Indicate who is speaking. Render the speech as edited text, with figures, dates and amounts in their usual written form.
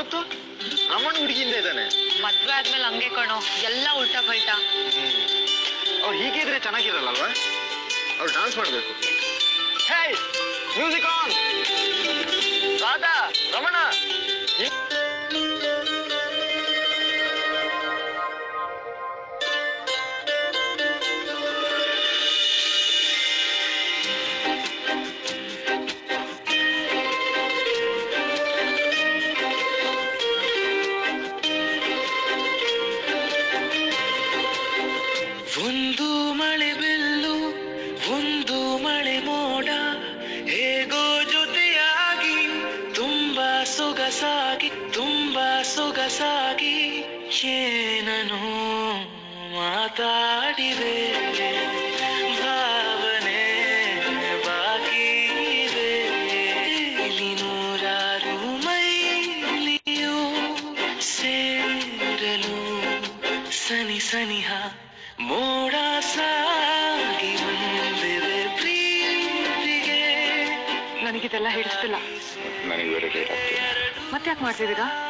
Speaker 1: ಗೊತ್ತು? ರಮಣ ಹುಡುಗಿಯಿಂದ ಇದ್ದಾನೆ.
Speaker 2: ಮದ್ವೆ ಆದ್ಮೇಲೆ ಹಂಗೆ ಕಣೋ, ಎಲ್ಲ ಉಲ್ಟಾ ಪಲ್ಟಾ.
Speaker 1: ಅವ್ರು ಹೀಗಿದ್ರೆ ಚೆನ್ನಾಗಿರಲ್ಲಲ್ವಾ? ಅವ್ರು ಡಾನ್ಸ್ ಮಾಡ್ಬೇಕು. ಹೇ, ಮ್ಯೂಸಿಕ್ ಆನ್. ರಾಧಾ, ರಮಣ.
Speaker 3: ಒಂದು ಮಳೆ ಬೆಲ್ಲು, ಒಂದು ಮಳೆ ಮೋಡ, ಹೇಗೋ ಜೊತೆಯಾಗಿ ತುಂಬಾ ಸೊಗಸಾಗಿ ಏನನೋ ಮಾತಾಡಿವೆ, ಭಾವನೆ ಬಾಕಿ ಇವೆ. ಇಲ್ಲಿ ನೂರಾರು ಮೈಲಿಯು ಸೇರಲು ಸನಿಹ ಮೋಡ ಸಾಗಿ ಬಂದಿವೆ ಪ್ರೀತಿಗೆ.
Speaker 2: ನನಗಿದೆಲ್ಲ ಹಿಡಿಸ್ತಿಲ್ಲ.
Speaker 1: ನನಗೆ ಬೇರೆ ಲೇಟ್ ಆಗ್ತದೆ.
Speaker 2: ಮತ್ತೆ ಯಾಕೆ ಮಾಡ್ತಿದ್ದೀರಾ?